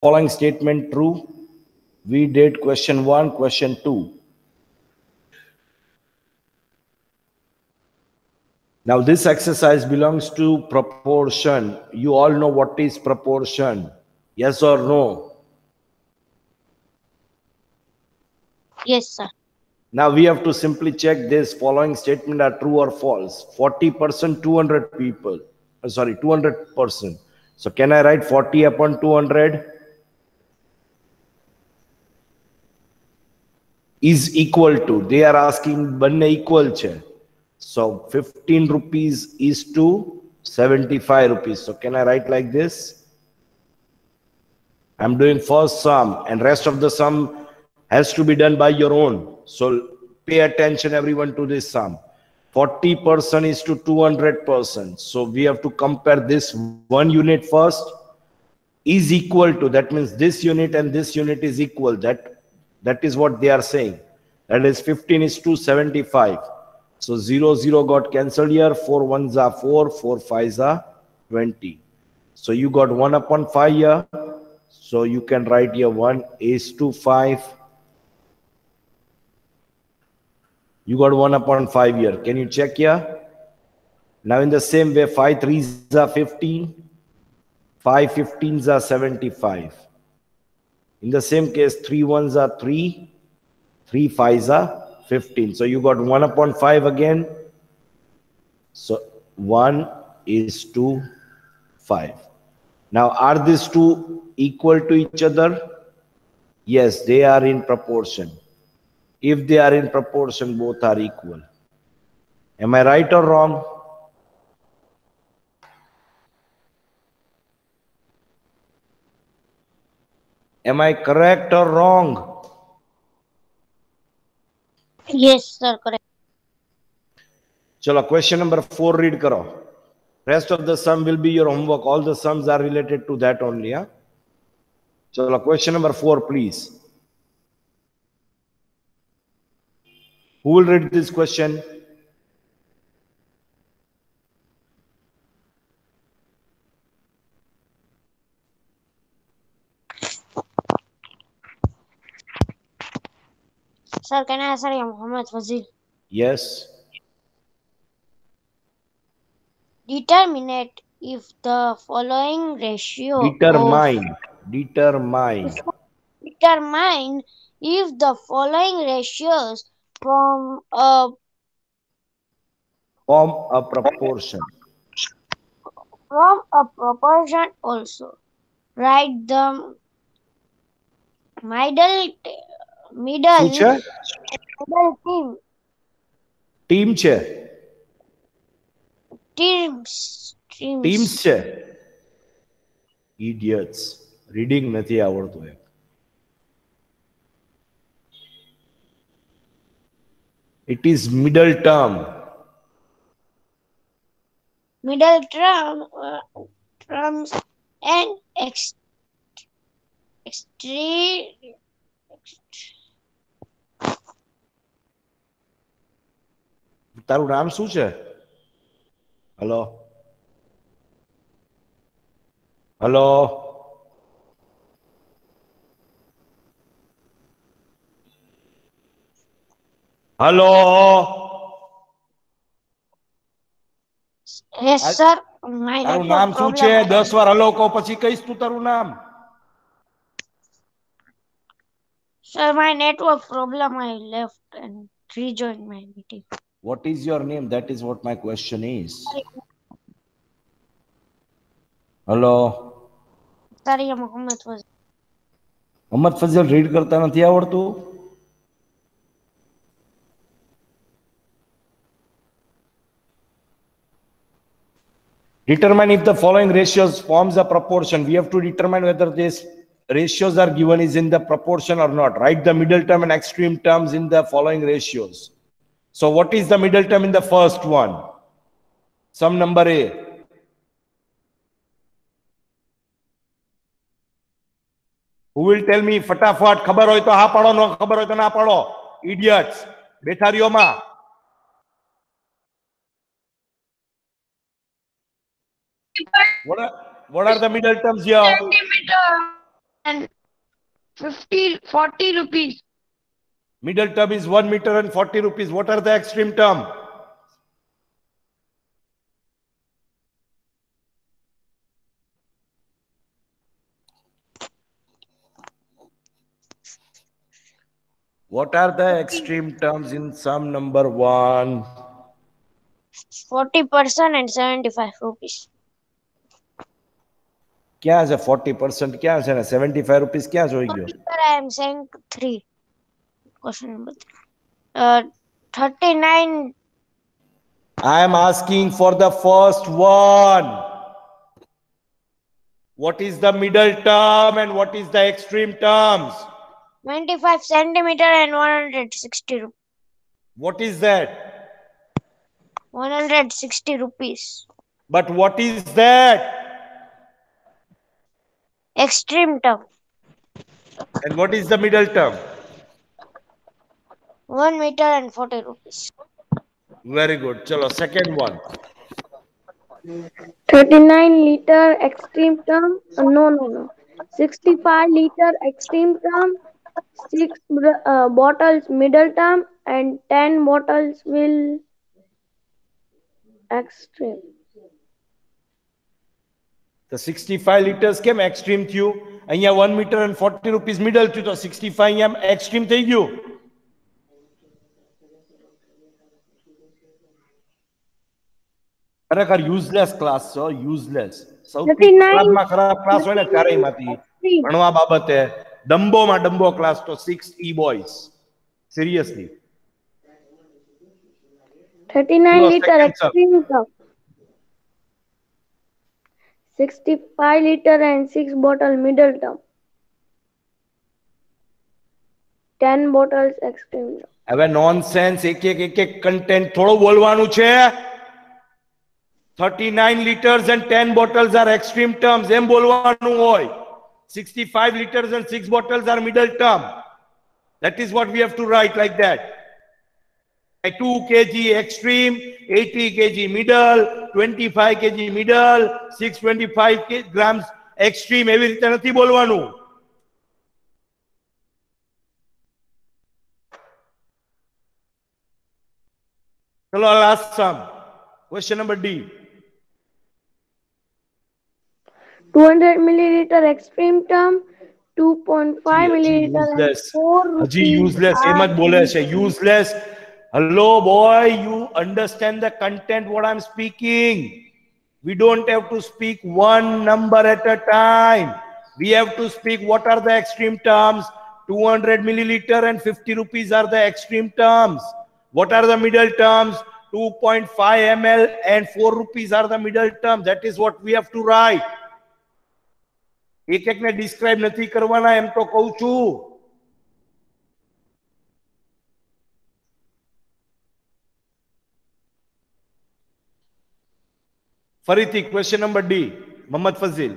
following statement true? We did question 1, question 2. Now this exercise belongs to proportion. You all know what is proportion. Yes or no? Yes, sir. Now we have to simply check this following statement are true or false. 40%, 200 people. Sorry, 200%. So can I write 40 upon 200? Is equal to. They are asking banne equal che. So 15 rupees is to 75 rupees. So can I write like this? I'm doing first sum and rest of the sum has to be done by your own. So pay attention everyone to this sum. 40% is to 200%. So we have to compare this one unit first. Is equal to, that means this unit and this unit is equal. That is what they are saying. That is 15 is to 75. So 0, 0 got cancelled here. 4 ones are 4, 4 5s are 20. So you got 1 upon 5 here. So you can write here 1 is to 5. You got 1 upon 5 here. Can you check here? Now in the same way, 5 3s are 15. 5 15s are 75. In the same case, 3 1s are 3. 3 5s are 15. So you got 1 upon 5 again. So 1 is to 5. Now are these two equal to each other? Yes, they are in proportion. If they are in proportion, both are equal. Am I right or wrong? Am I correct or wrong? Yes, sir. Correct. Chalo, question number 4 read karo. Rest of the sum will be your homework. All the sums are related to that only. Huh? Chalo, question number 4, please. Who will read this question? Sir, can I answer ya Muhammad Fazil? Yes. Determine if the following ratio of Determine. Determine. determine if the following ratios from Form a proportion. proportion also. Write the middle શું છે? middle team છે. teams teams છે. Idiots. Reading નથી આવડતું એમ. It is middle term. middle terms and extreme. તારું નામ શું છે? Hello. Hello. Hello. Yes, sir. My તારું network નામ શું problem. છે? 10 વાર હલો કહો પછી કહીશ તું તારું નામ. Sir, my network problem. I left and rejoined my meeting. What is your name? That is what my question is. Hello. Sorry, Muhammad was. Mohammad Fazal read કરતા નથી આવડતું? Determine if the following ratios forms a proportion. We have to determine whether these ratios are given is in the proportion or not. Write the middle term and extreme terms in the following ratios. So what is the middle term in the first one? Sum number A. Who will tell me ફટાફટ ખબર હોય તો હા પાડો, ન ખબર હોય તો ના પાડો. Idiots. બેઠા રહ્યો માં. What are the middle terms here? and 40 rupees. Middle term is 1 meter and 40 rupees. What are the extreme term? What are the extreme terms in sum number 1? 40% and 75 rupees. क्या है 40% क्या है ना 75 rupees क्या हो गयो? I am saying 3. Question number 3. 39. I am asking for the first one. What is the middle term and what is the extreme terms? 25 centimeter and 160 rupees. What is that? 160 rupees. But what is that? Extreme term. And what is the middle term? 1 meter and 40 rupees. Very good. Chalo, second one. 39 liter extreme term. No. 65 liter extreme term. 6 bottles middle term and 10 bottles will extreme. The 65 liters કેમ extreme થયું? અહીંયા 1 meter and 40 rupees middle થયું તો 65 અહીંયા extreme થઈ ગયું. ખરેખર useless class છો, useless. સૌથી ખરાબમાં ખરાબ ક્લાસ હોય ને ચારેયમાંથી ભણવા બાબતે ડંબોમાં ડંબો ક્લાસ તો 6E boys. Seriously. 39 liter extreme term. 65 liter and 6 bottle middle term. 10 bottles extreme term. હવે nonsense એક content થોડો બોલવાનું છે. 39 liters and 10 bottles are extreme terms. એમ બોલવાનું હોય. 65 liters and 6 bottles are middle term. That is what we have to write like that. 2 kg extreme, 80 kg middle, 25 kg middle, 625 grams extreme. એવી રીતે નથી બોલવાનું. ચલો last sum. Question number D. 200 milliliter extreme term. 2.5 milliliter and 4 rupees. હજી useless એમ જ બોલે છે. Useless. Hello boy, you understand the content what I'm speaking. We don't have to speak one number at a time. We have to speak what are the extreme terms. 200 milliliter and 50 rupees are the extreme terms. What are the middle terms? 2.5 ml and 4 rupees are the middle term. That is what we have to write. એક ને describe નથી કરવાના એમ તો કહું છું. ફરીથી question number D. Mohammad Fazil.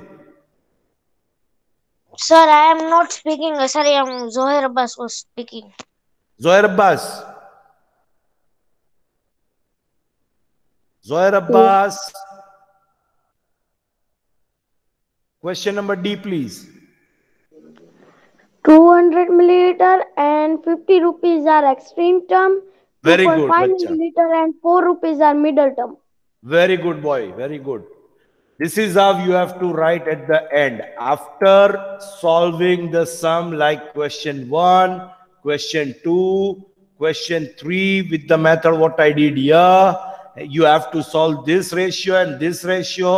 Sir, I am not speaking. Sorry, Zohair Abbas was speaking. Zohair Abbas. Zohair Abbas. Question number D, please. 200 milliliter and 50 rupees are extreme term. Very good, 2.5 bacha. milliliter and 4 rupees are middle term. Very good, boy. Very good. This is how you have to write at the end. After solving the sum like question 1, question 2, question 3 with the method what I did here, you have to solve this ratio and this ratio.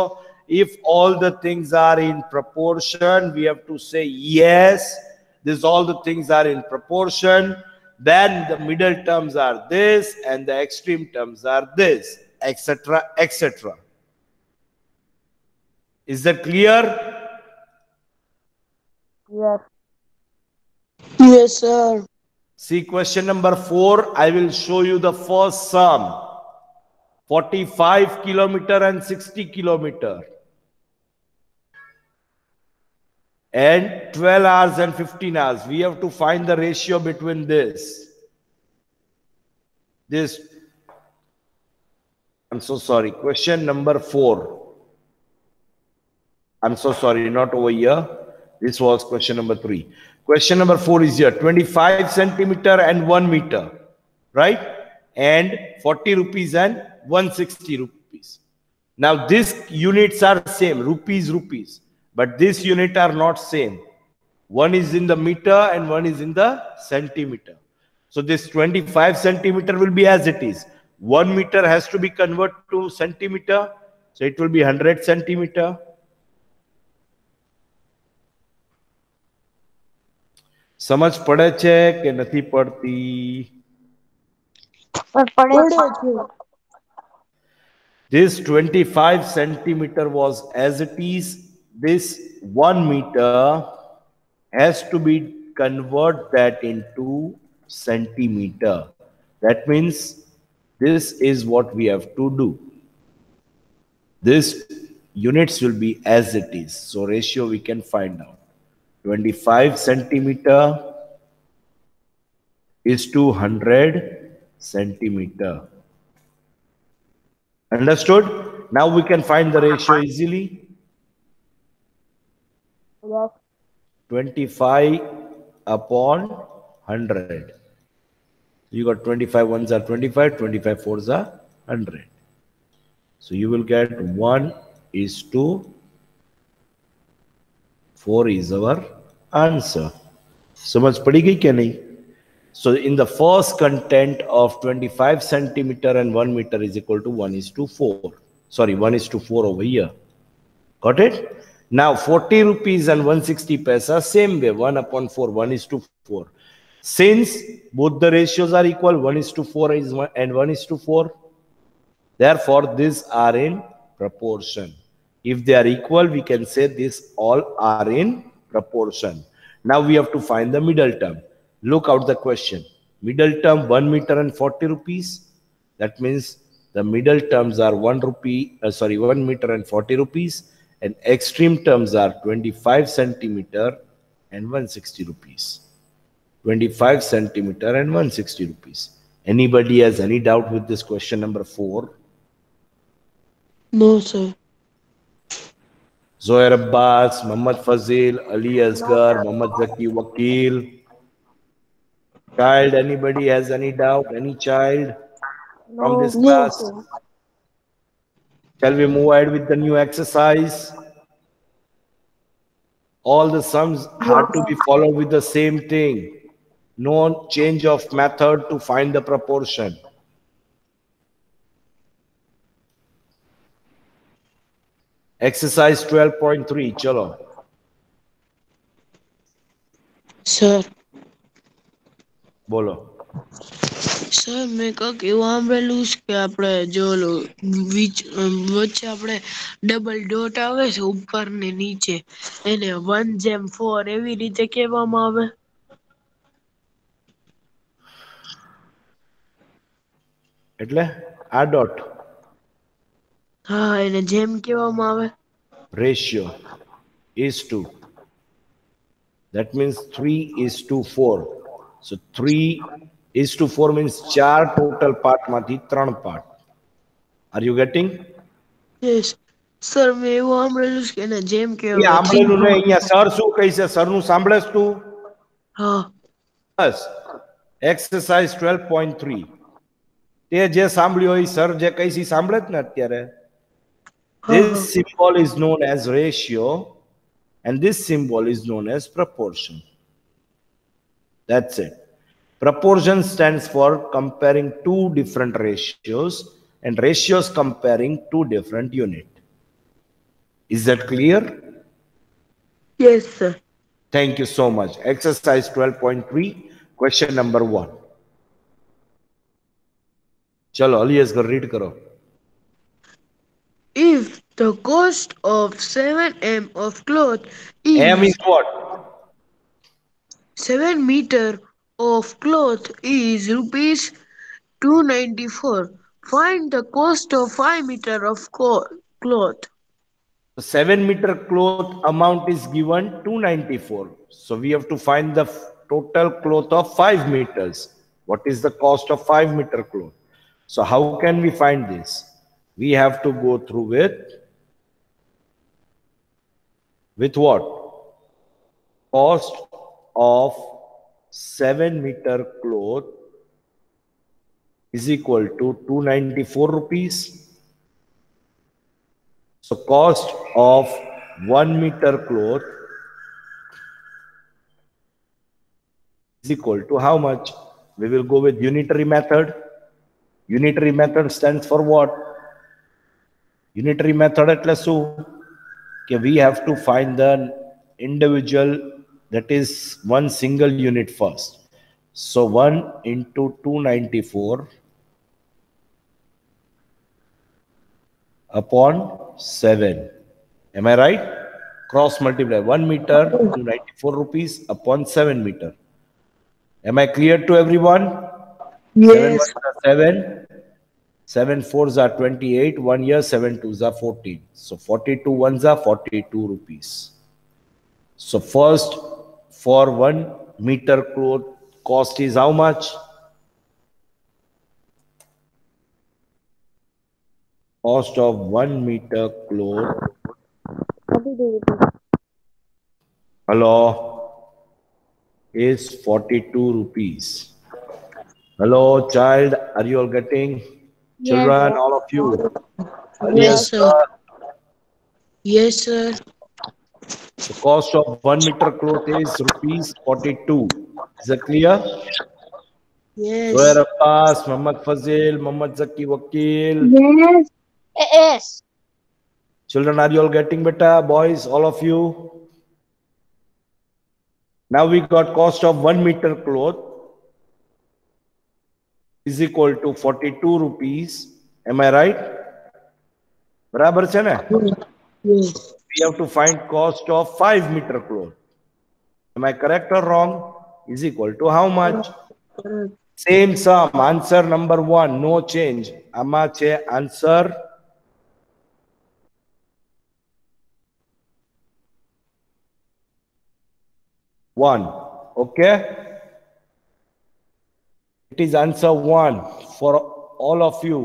If all the things are in proportion, we have to say yes, this all the things are in proportion. Then the middle terms are this and the extreme terms are this, etc., etc. Is that clear? Yes. Yes, sir. See question number 4. I will show you the first sum. 45 kilometer and 60 kilometer. And 12 hours and 15 hours. We have to find the ratio between this. I'm so sorry. Question number 4. I'm so sorry, not over here. This was question number 3. Question number 4 is here. 25 centimeter and 1 meter, right? And 40 rupees and 160 rupees. Now these units are same, rupees, but this unit are not same. One is in the meter and one is in the centimeter. So this 25 centimeter will be as it is. 1 meter has to be converted to centimeter. So it will be 100 centimeter. समझ पड़े छे के नहीं पड़ती? This 25 centimeter was as it is. This 1 meter has to be convert that into centimeter. That means this is what we have to do. This units will be as it is. So ratio we can find out. 25 centimeter is to 100 centimeter. Understood? Now we can find the ratio easily. Yes. 25 upon 100. You got 25 ones are 25, 25 fours are 100. So you will get 1 is to 4 is our answer. समझ पड़ी गई क्या नहीं? So in the first content of 25 centimeter and 1 meter is equal to 1 is to 4. Sorry, 1 is to 4 over here. Got it? Now 40 rupees and 160 paisa, same way, 1 upon 4, 1 is to 4. Since both the ratios are equal, 1 is to 4 is 1 and 1 is to 4. Therefore, these are in proportion. If they are equal, we can say these all are in proportion. Now we have to find the middle term. Look out the question. Middle term 1 meter and 40 rupees. That means the middle terms are 1 meter and 40 rupees. And extreme terms are 25 centimeter and 160 rupees. 25 centimeter and 160 rupees. Anybody has any doubt with this question number 4? No, sir. Zohair Abbas, Muhammad Fazil, Ali Asgar, Muhammad Zaki Wakil. Child, anybody has any doubt? Any child from this class? Shall we move ahead with the new exercise? All the sums have to be followed with the same thing. No change of method to find the proportion. Exercise 12.3, chalo. Sir. બોલો. Sir મેં કાંક એવું સાંભળેલું છે કે આપણે જો વચ્ચે આપણે ડબલ ડોટ આવે છે ઉપર ને નીચે એને 1/4 એવી રીતે કહેવામાં આવે. એટલે આ ડોટ. હા એને જેમ કહેવામાં આવે. Ratio is to. That means 3 is to 4. So 3 is to 4 means 4 total part માંથી 3 part. Are you getting? Yes. Sir મેં એવું સાંભળેલું છે કે એને જેમ એ કહેવામાં સાંભળેલું નહીં, અહીંયા સર શું કહે છે? સરનું સાંભળેસ તું? હા. બસ. એક્સરસાઇઝ 12.3 તે જે સાંભળ્યું હોય સર જે કહી છે સાંભળે જ ને અત્યારે. This symbol is known as ratio and this symbol is known as proportion. That's it. Proportion stands for comparing two different ratios and ratios comparing two different units. Is that clear? Yes, sir. Thank you so much. Exercise 12.3, question number 1. Chalo, Ali Asghar, read karo. If the cost of 7 m of cloth is M is what? 7 meter of cloth is rupees 294. Find the cost of 5 meter of cloth. 7 meter cloth amount is given 294. So we have to find the total cloth of 5 meters. What is the cost of 5 meter cloth? So how can we find this? We have to go through with what? cost of 7-meter cloth is equal to 294 rupees. So cost of 1-meter cloth is equal to how much? We will go with unitary method. Unitary method stands for what? Unitary method એટલે શું? કે we have to find the individual, that is one single unit first. So 1 into 294 upon 7. Am I right? Cross multiply 1 meter, 294 rupees upon 7 meter. Am I clear to everyone? Yes. 7 1s are 7, 7 4s are 28, 1 year 7 2s are 14. So 42 1s are 42 rupees. So first, for 1 meter cloth, cost is how much? Cost of 1 meter cloth. Hello, is 42 rupees. Hello, child, are you all getting? Children, all of you. Yes, sir. Yes, sir. The cost of 1 meter cloth is rupees 42. Is that clear? Yes. Zohair Abbas, Muhammad Fazil, Muhammad Zaki Wakil. Yes. Yes. Children, are you all getting better? Boys, all of you. Now we got cost of 1 meter cloth is equal to 42 rupees. Am I right? Barabar chhe na? Yes. We have to find cost of 5 meter cloth. Am I correct or wrong? Is equal to how much? Same sum. Answer number 1. No change. Ama che answer. One. Okay. It is answer 1 for all of you.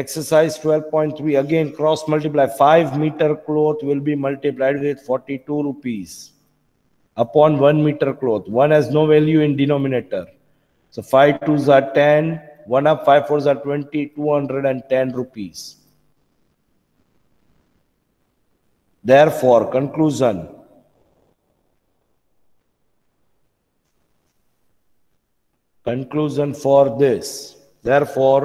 Exercise 12.3. Again, cross multiply. 5 meter cloth will be multiplied with 42 rupees upon 1 meter cloth. 1 has no value in denominator. So 5 2s are 10. 1 up, 5 4s are 20. 210 rupees. Therefore, conclusion. Conclusion for this. Therefore,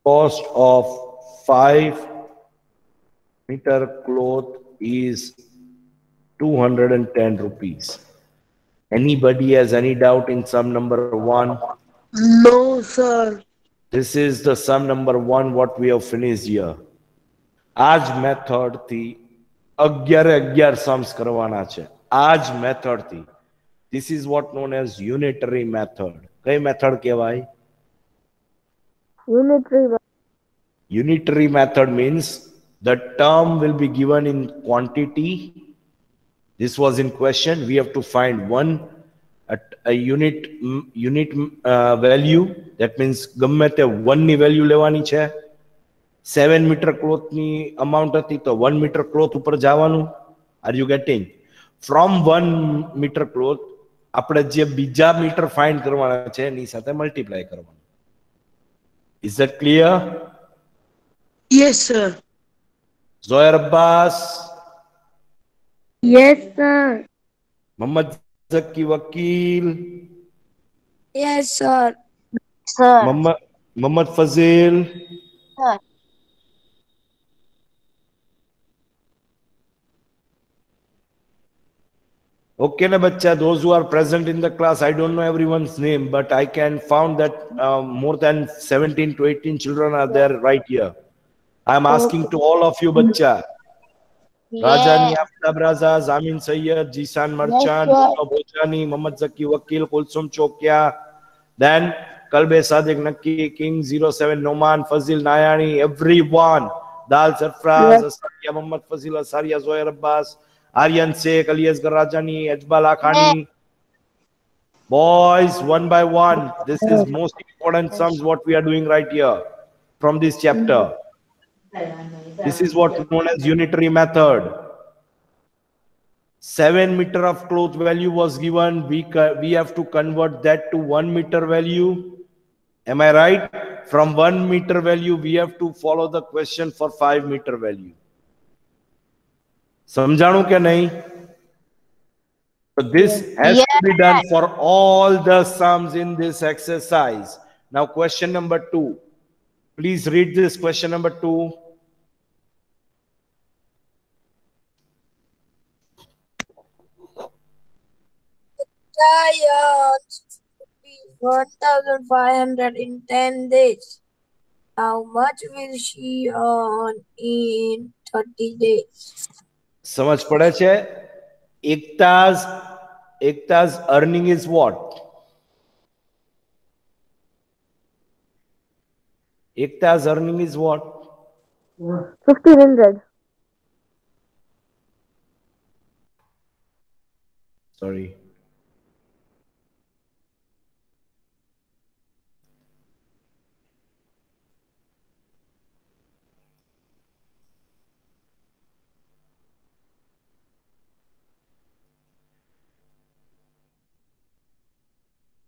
cost of 5 meter cloth is 210 rupees. Anybody has any doubt in sum number 1? No, sir. This is the sum number 1 what we have finished here. આજ method થી 11 sums કરવાના છે. આજ method થી. This is what known as unitary method. કઈ method કહેવાય? Unitary method means the term will be given in quantity. This was in question. We have to find a unit value. That means ગમે તે 1 ની value લેવાની છે. 7 meter cloth ની amount હતી તો 1 meter cloth ઉપર જવાનું. Are you getting? From 1 meter cloth આપણે જે બીજા મીટર ફાઇન્ડ કરવાના છે એની સાથે મલ્ટીપ્લાય કરવાનું. Is that clear? Yes, sir. Zohair Abbas, Yes, sir. Muhammad Zaki Wakil, Yes, sir. Sir. Muhammad Fazil. Sir. Okay, na bacha, those who are present in the class, I don't know everyone's name, but I can found that more than 17 to 18 children are there right here. I am asking to all of you, bacha. Rajani Aftab Raza, Zamin Sayyed, Jisan Marchand, Bojani, Muhammad Zaki Wakil, Kulsum Chokya, then Kalbe Sadiq Naki, King 07, Noman, Fazil Nayani, everyone, Dal Sarfraz, Asaria, Muhammad Fazil, Asaria, Zohair Abbas, Aryan Sheikh, Alias Garajani, Ajbal Akhani. Boys, one by one, this is most important sums what we are doing right here from this chapter. This is what known as unitary method. 7 meter of cloth value was given. We have to convert that to 1 meter value. Am I right? From 1 meter value, we have to follow the question for 5 meter value. समझाणु क्या नहीं? So this has to be done for all the sums in this exercise. Now question number 2. Please read this question number 2. Earns 1,500 in 10 days. How much will she earn in 30 days? समझ पड़े छे? Ekta's earning is what? Ekta's earning is what? 1,500. Sorry.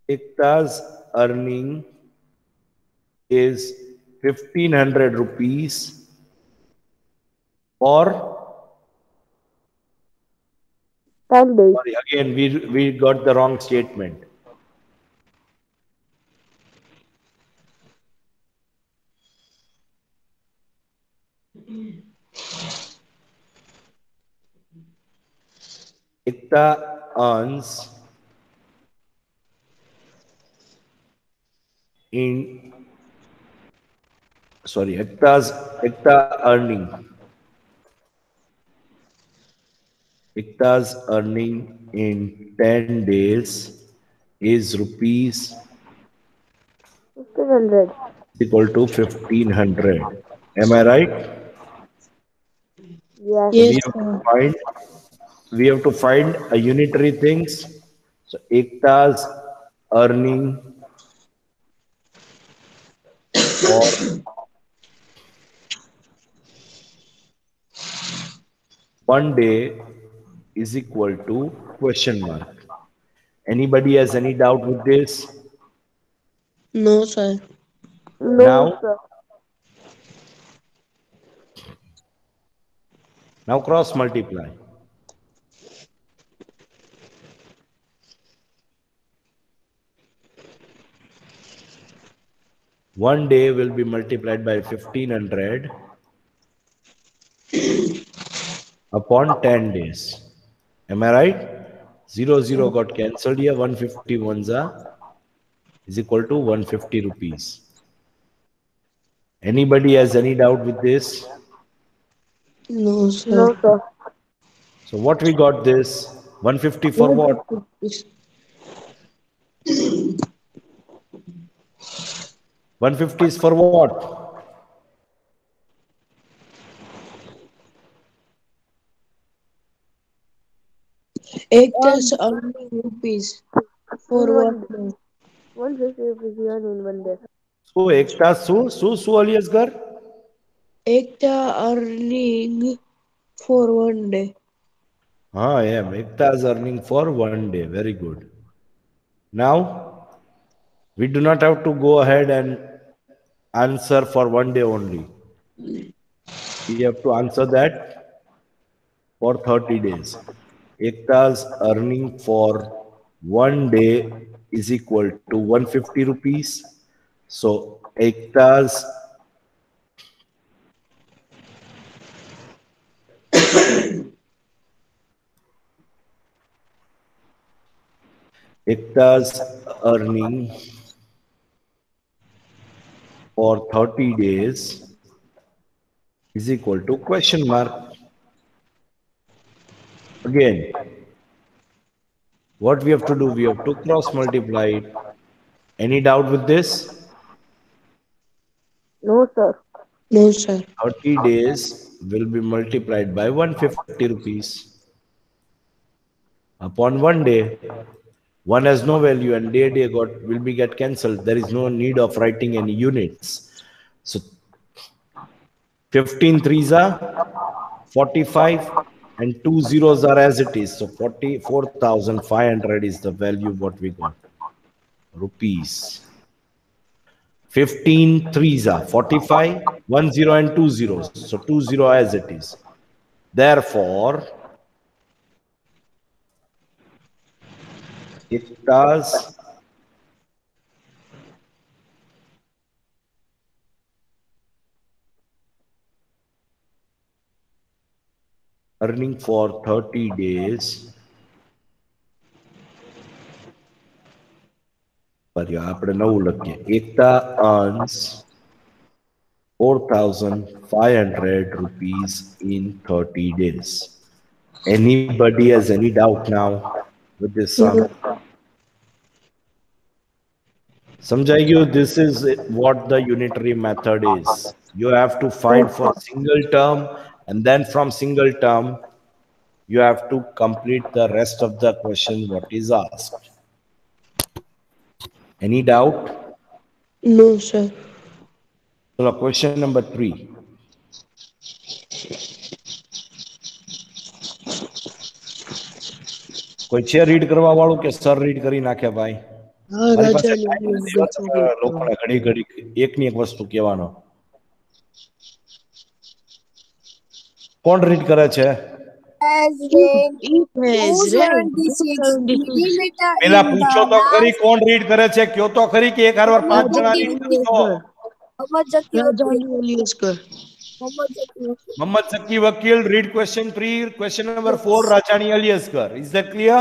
Ekta's earning is 1,500 rupees for 10 days. Sorry, again we got the wrong statement. Ekta earns Ekta's earning in 10 days is rupees 1,500. equal to 1,500. Am I right? Yes. Yes, We have to find a unitary things. So Ekta's earning for one day is equal to question mark. Anybody has any doubt with this? no, sir. No, Now- sir. Now cross multiply. One day will be multiplied by 1,500 upon 10 days. Am I right? 0, 0 got cancelled here. 151 is equal to 150 rupees. Anybody has any doubt with this? No, sir. No, sir. So what we got this? 150 for what? 150 is for what? Ekta's earning rupees for In one one day. 150 rupees earn in one day. So Ekta Su alias Gar? Ekta earning for one day. Ah, yeah, Ekta is earning for one day. Very good. Now, we do not have to go ahead and answer for one day only. We have to answer that for 30 days. Ekta's earning for one day is equal to 150 rupees. So Ekta's earning for 30 days is equal to question mark. Again, what we have to do? We have to cross multiply it. Any doubt with this? No, sir. No, sir. 30 days will be multiplied by 150 rupees upon one day. One has no value and day will be get cancelled. There is no need of writing any units. So 15 threes are 45. and 2 zeros are as it is. So 44,500 is the value what we got. Rupees. 15 threes are 45, 1 0 and 2 zeros. So 2 0 as it is. Therefore, it does earning for 30 days. આપણે નવું લખીએ. એકતા earns 4,500 rupees in 30 days. Anybody has any doubt now with this sum? સમજાઈ ગયું? This is what the unitary method is. You have to find for single term, and then from single term you have to complete the rest of the question what is asked. Any doubt? No, sir. So question number 3. કોઈ છે read કરવા વાળું કે sir read કરી નાખે ભાઈ? મારી પાસે લોકોને ઘડી ઘડી એકની એક વસ્તુ કહેવાનો. કોણ રીડ કરે છે? પેલા પૂછો તો ખરી કોણ રીડ કરે છે? કયો તો ખરી કે એક હારવાર 5 જણા રીડ કરશો? Mohammad Zaki Wakil, read question 3. Question number 4, Rajani Aliaskar. Is that clear?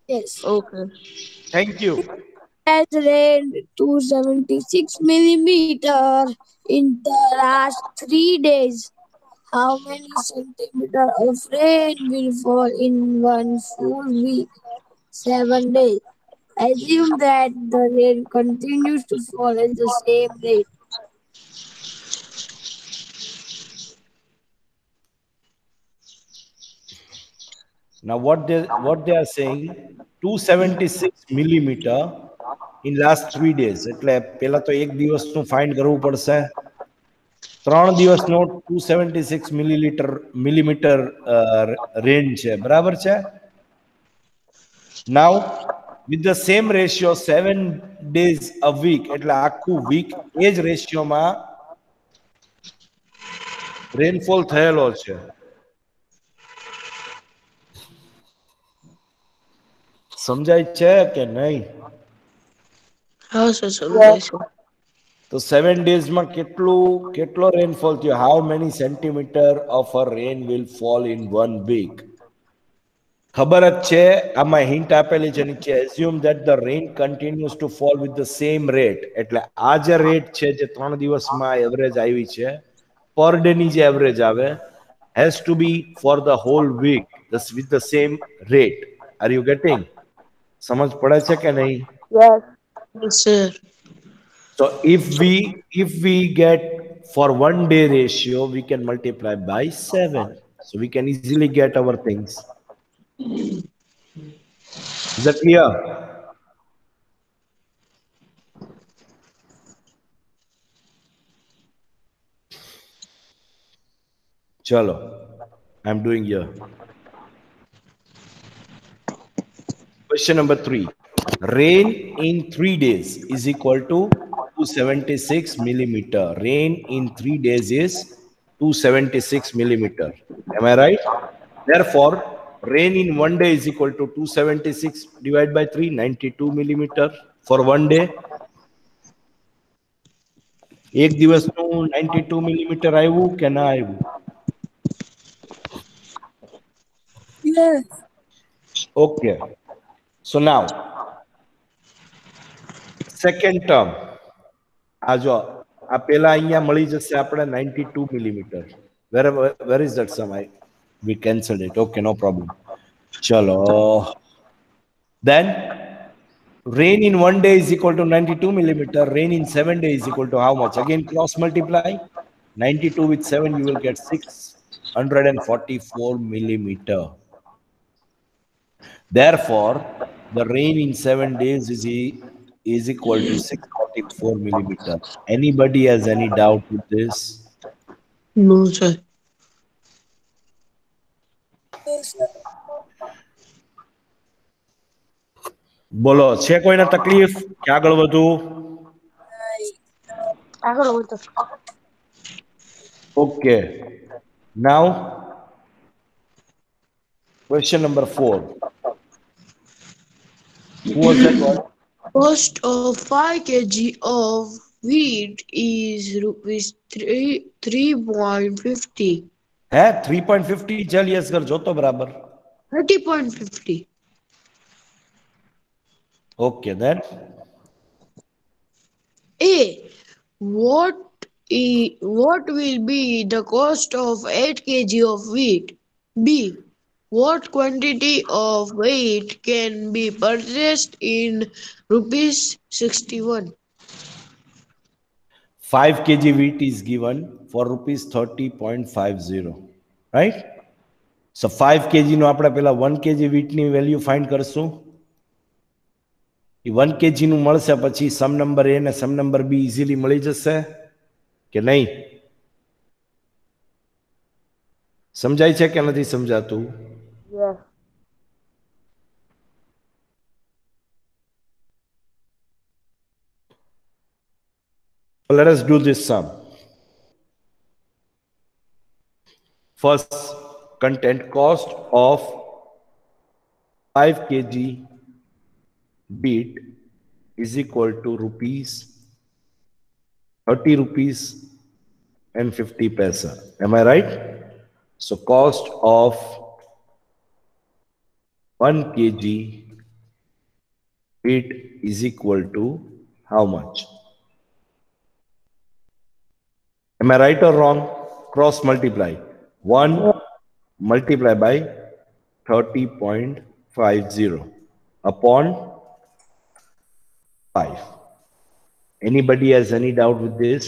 Yes. Okay. Thank you. Has rained 276 millimeter in the last 3 days. How many centimeters of rain will fall in one full week? 7 days. Assume that the rain continues to fall at the same rate. Now what they are saying, 276 millimeter in last 3 days. એટલે પહેલા તો એક દિવસનું find કરવું પડશે. 3 દિવસનો 276 millimetre રેન છે, બરાબર છે? Now with the same ratio 7 days a week, એટલે આખું વીક એ જ રેશિયોમાં રેનફોલ થયેલો છે. સમજાય છે કે નહીં? હા સર, સમજાય છે. તો 7 days માં કેટલો રેનફોલ થયો? How many centimetre of a rain will fall in 1 week? ખબર જ છે, આમાં હિન્ટ આપેલી છે નીચે. Assume that the rain continuous to fall with the same rate. એટલે આ જે રેટ છે જે 3 દિવસમાં એવરેજ આવી છે, પર ડે ની જે એવરેજ આવે, has to be for the whole week with the same rate. Are you getting? સમજ પડે છે કે નહીં? Yes. Yes, sir. So if we get for 1 day ratio, we can multiply by 7. So we can easily get our things. Is that clear? Chalo, I'm doing here. Question number 3. Rain in 3 days is equal to 276 millimeter. Rain in 3 days is 276 millimeter. Am I right? Therefore, rain in 1 day is equal to 276 divided by 3, 92 millimeter for 1 day. એક દિવસનું 92 millimeter આવ્યું કે ના આવ્યું? Yes. Okay. So now, second term. આ જો આ પેલા અહીંયા મળી જશે આપણે 92 millimeter. Where is that sum? We cancelled it. Okay, no problem. Chalo. Then rain in 1 day is equal to 92 millimeter. Rain in 7 days is equal to how much? Again, cross multiply. 92 with 7, you will get 644 millimeter. Therefore, the rain in 7 days is equal to 644 millimeter. Anybody has any doubt with this? No, sir. બોલો છે કોઈને તકલીફ કે આગળ વધુ? આગળ વધો. Okay. Now, question number 4. Who was that one? Cost of 5 kg of wheat is rupees 3.50. હે 3.50 ચલ યસ કર જોતો બરાબર. 30.50. Okay, then A. What will be the cost of 8 kg of wheat? B. What quantity of wheat can be purchased in rupees 61? 5 kg wheat is given for rupees 30.50, right? So 5 kg નો આપણે પેલા 1 kg wheat ની value find કરશું. એ 1 kg નું મળશે પછી સમ number A ને સમ number B easily મળી જશે કે નહીં? સમજાય છે કે નથી સમજાતું? Let us do this sum. First, content cost of 5 kg wheat is equal to rupees 30 rupees and 50 paisa. Am I right? So cost of 1 kg wheat is equal to how much? Am I right or wrong? Cross multiply. 1 multiply by 30.50 upon 5. Anybody has any doubt with this?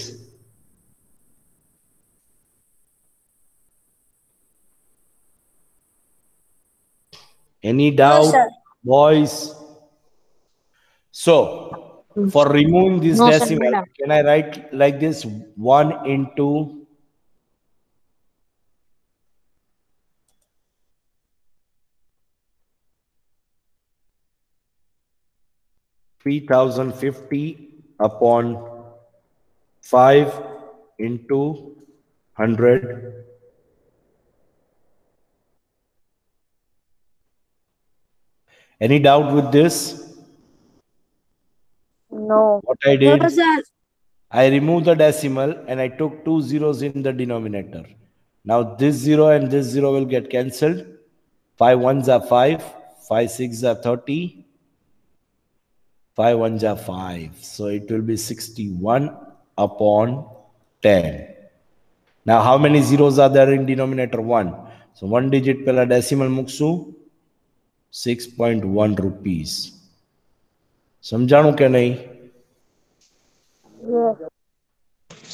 Any doubt, boys? So, for removing this No, sir, decimal, madam. can I write like this? 1 into 3050 upon 5 into 100. Any doubt with this? No. What I did, No, sir. I removed the decimal and I took 2 zeros in the denominator. Now this 0 and this 0 will get cancelled. 5 ones are 5, 5 6 are 30, 5 ones are 5. So it will be 61 upon 10. Now how many zeros are there in denominator? 1. So 1 digit pela decimal muksu 6.1 rupees. સમજાણું કે નહીં?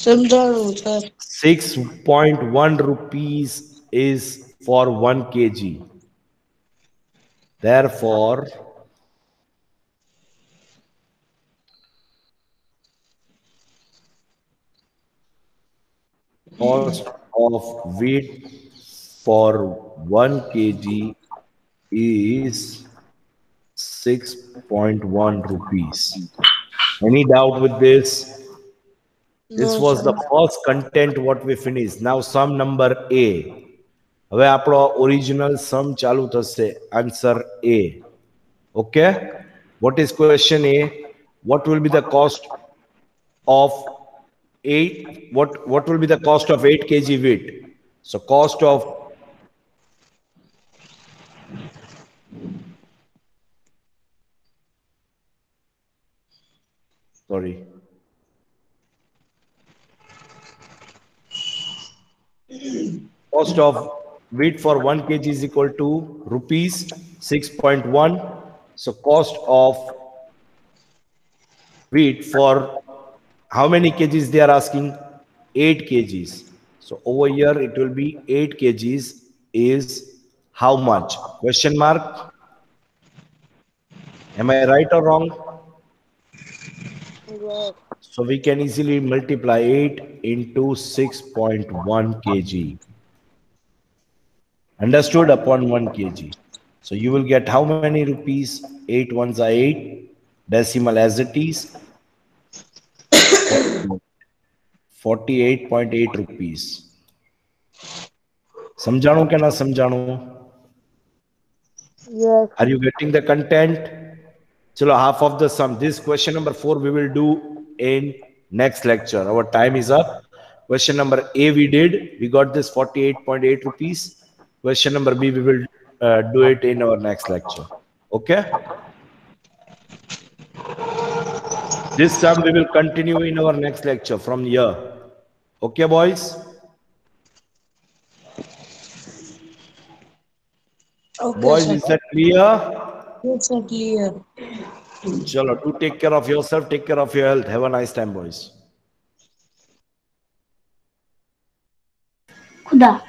સમજાણું sir. 6.1 rupees is for 1 kg. Therefore, cost of wheat for 1 kg is 6.1 rupees. Any doubt with this? This No, was sir. the first content what we finished. Now sum number A. હવે આપણો original sum ચાલુ થશે. Answer A. Okay. What is question A? What will be the cost of 8? What will be the cost of 8 kg wheat? So cost of sorry. Cost of wheat for 1 kg is equal to rupees 6.1. So cost of wheat for how many kgs they are asking? 8 kgs. So over here it will be 8 kgs is how much? Question mark. Am I right or wrong? Yes. So we can easily multiply 8 into 6.1 kg. Understood? Upon 1 kg. So you will get how many rupees? 8 ones are 8. Decimal as it is. 48.8 rupees. समझाणो क्या ना समझाणो? Yes. Are you getting the content? Chalo, half of the sum. This question number 4 we will do in next lecture. Our time is up. Question number A we did. We got this 48.8 rupees. Question number B we will do it in our next lecture. Okay? This sum we will continue in our next lecture from here. Okay, boys? Okay, Boys, sir. is that clear? Yes, sir, clear. Chalo, do take care of yourself, take care of your health. Have a nice time, boys. Khuda.